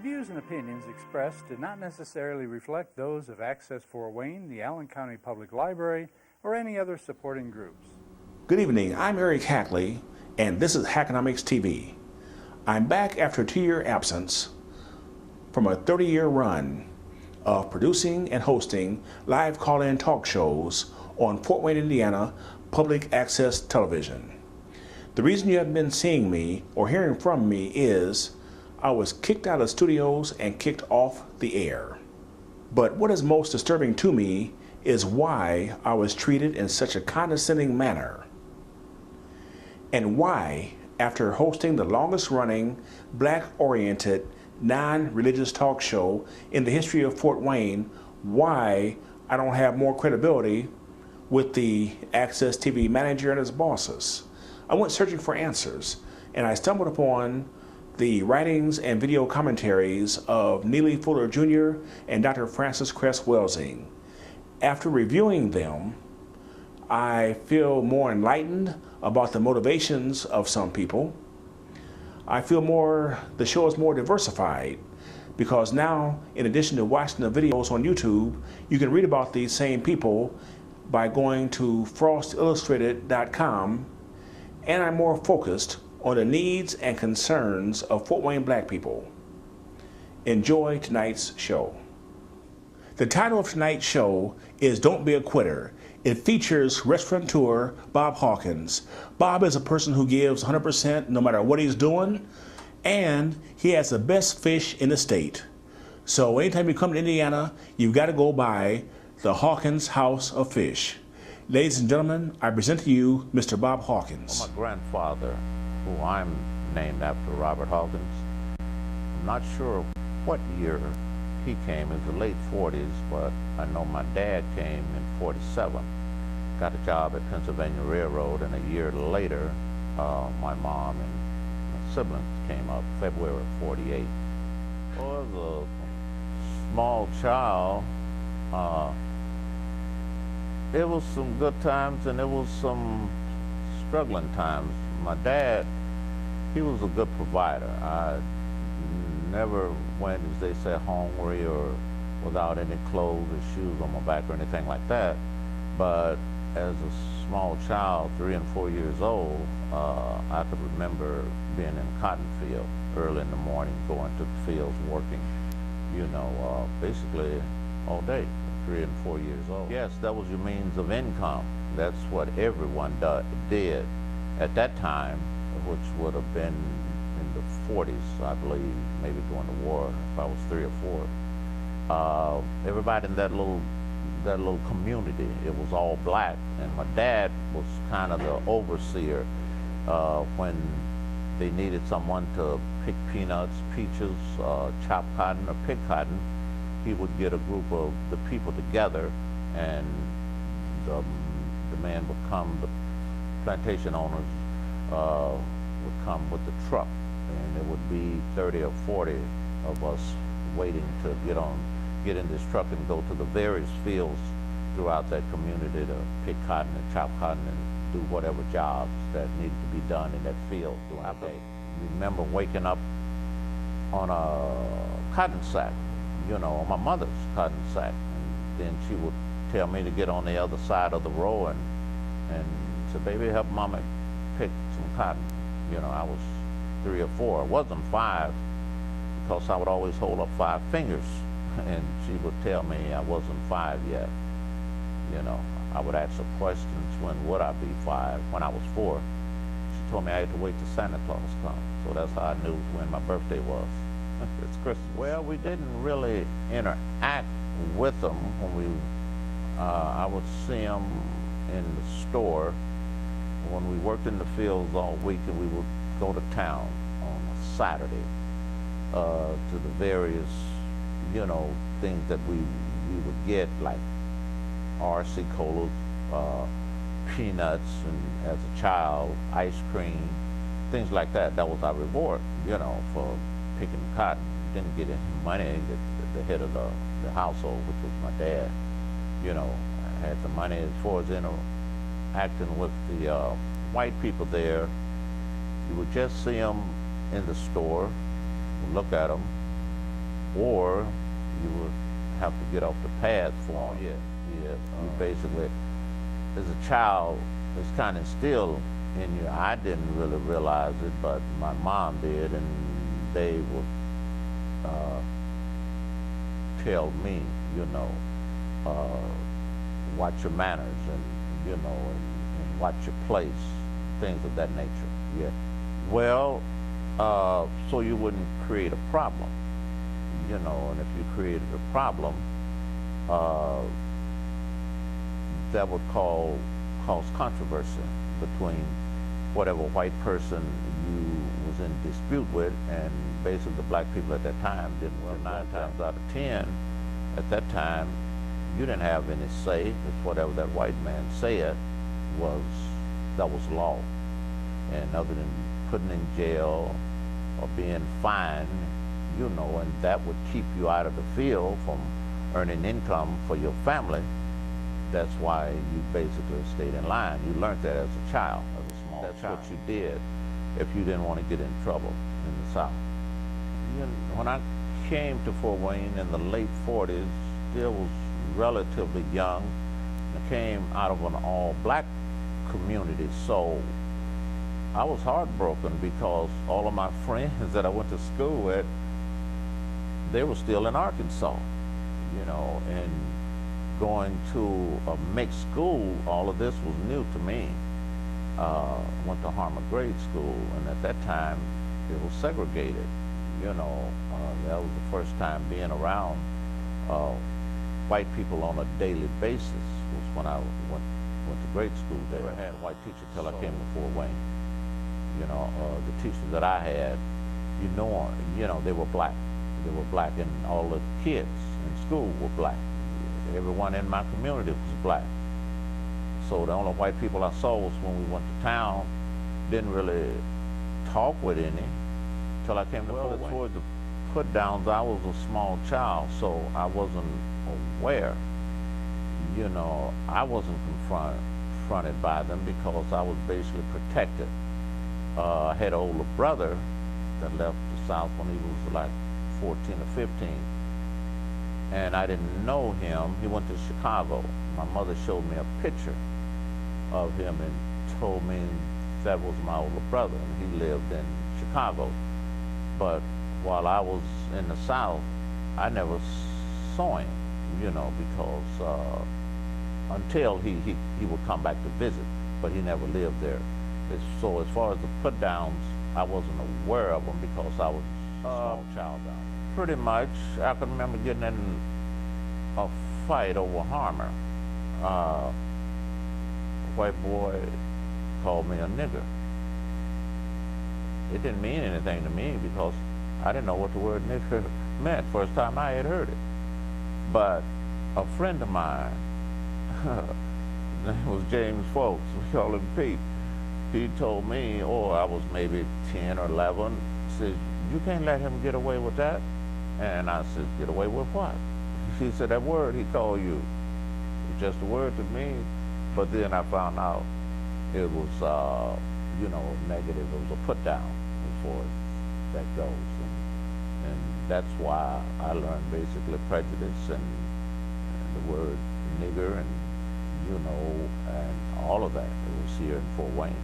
views and opinions expressed do not necessarily reflect those of Access Fort Wayne, the Allen County Public Library, or any other supporting groups. Good evening, I'm Eric Hackley, and this is HackonomicsTV. I'm back after a 2-year absence from a 30-year run of producing and hosting live call-in talk shows on Fort Wayne, Indiana, public access television. The reason you haven't been seeing me or hearing from me is I was kicked out of studios and kicked off the air. But what is most disturbing to me is why I was treated in such a condescending manner. And why, after hosting the longest running, black-oriented, non-religious talk show in the history of Fort Wayne, why I don't have more credibility with the Access TV manager and his bosses. I went searching for answers, and I stumbled upon the writings and video commentaries of Neely Fuller Jr. and Dr. Francis Cress Welsing. After reviewing them, I feel more enlightened about the motivations of some people. I feel the show is more diversified because now, in addition to watching the videos on YouTube, you can read about these same people by going to frostillustrated.com, and I'm more focused on the needs and concerns of Fort Wayne black people. Enjoy tonight's show. The title of tonight's show is Don't Be a Quitter. It features restaurateur Bob Hawkins. Bob is a person who gives 100% no matter what he's doing, and he has the best fish in the state. So anytime you come to Indiana, you've got to go by the Hawkins House of Fish. Ladies and gentlemen, I present to you Mr. Bob Hawkins. Well, my grandfather, who I'm named after, Robert Hawkins, I'm not sure what year he came. It was the late 40s, but I know my dad came in 47. Got a job at Pennsylvania Railroad, and a year later, my mom and my siblings came up, February of 48. Well, as a small child, it was some good times and it was some struggling times. My dad, he was a good provider. I never went, as they say, hungry or without any clothes or shoes on my back or anything like that. But as a small child, 3 and 4 years old, I could remember being in a cotton field early in the morning, going to the fields, working, basically all day, 3 and 4 years old. Yes, that was your means of income. That's what everyone did at that time, which would have been in the 40s, I believe, maybe during the war, if I was 3 or 4. Everybody in that little community, it was all black, and my dad was kind of the overseer when they needed someone to pick peanuts, peaches, chop cotton, or pick cotton. He would get a group of the people together, and the man would come, the plantation owners would come with the truck, and there would be 30 or 40 of us waiting to get in this truck and go to the various fields throughout that community to pick cotton and chop cotton and do whatever jobs that needed to be done in that field throughout the day. I remember waking up on a cotton sack, on my mother's cotton sack, and then she would tell me to get on the other side of the row and say, baby, help mama pick some cotton. I was 3 or 4. I wasn't 5 because I would always hold up 5 fingers, and she would tell me I wasn't 5 yet. I would ask her questions, when would I be 5? When I was 4. She told me I had to wait till Santa Claus come. So that's how I knew when my birthday was. It's Christmas. Well, we didn't really interact with them when I would see them in the store when we worked in the fields all week, and we would go to town on a Saturday to the various, things that we would get, like RC colas, peanuts, and as a child, ice cream, things like that. That was our reward, for picking cotton. Didn't get any money. The head of the household, which was my dad, had the money. As far as interacting with the white people there, you would just see them in the store, look at them, or you would have to get off the path for them. You basically, as a child, it's kind of instilled in you. I didn't really realize it, but my mom did, and they would tell me, watch your manners, and and watch your place, things of that nature. Yeah. Well, so you wouldn't create a problem, and if you created a problem, that would cause controversy between whatever white person you was in dispute with, and basically the black people at that time didn't. Well, 9 times out of 10, at that time, you didn't have any say, because whatever that white man said that was law. And other than putting in jail or being fined, and that would keep you out of the field from earning income for your family. That's why you basically stayed in line. You learned that as a child, as a small child. That's what you did if you didn't want to get in trouble in the South. When I came to Fort Wayne in the late 40s, still was relatively young. I came out of an all-black community, so I was heartbroken because all of my friends that I went to school with, they were still in Arkansas, and going to a mixed school, all of this was new to me. Went to Harmer grade school, and at that time, it was segregated. That was the first time being around white people on a daily basis was when I went to grade school there. I had a white teacher till I came to Fort Wayne. The teachers that I had, they were black. They were black, and all the kids in school were black. Everyone in my community was black. So the only white people I saw was when we went to town. Didn't really talk with any till I came to Fort Wayne. Towards the put downs, I was a small child, so I wasn't aware. I wasn't confronted by them because I was basically protected. I had an older brother that left the South when he was like 14 or 15. And I didn't know him. He went to Chicago. My mother showed me a picture of him and told me that was my older brother, and he lived in Chicago. But while I was in the South, I never saw him, because until he would come back to visit, but he never lived there. So as far as the put-downs, I wasn't aware of them because I was a small child down. Pretty much, I can remember getting in a fight over Harmer. A white boy called me a nigger. It didn't mean anything to me because I didn't know what the word nigger meant. First time I had heard it. But a friend of mine, his name was James Folks, we call him Pete. He told me, I was maybe 10 or 11, says, you can't let him get away with that. And I said, get away with what? He said, that word he called you. It's just a word to me. But then I found out it was, negative. It was a put down as far as that goes. And that's why I learned basically prejudice and the word nigger and, and all of that. It was here in Fort Wayne.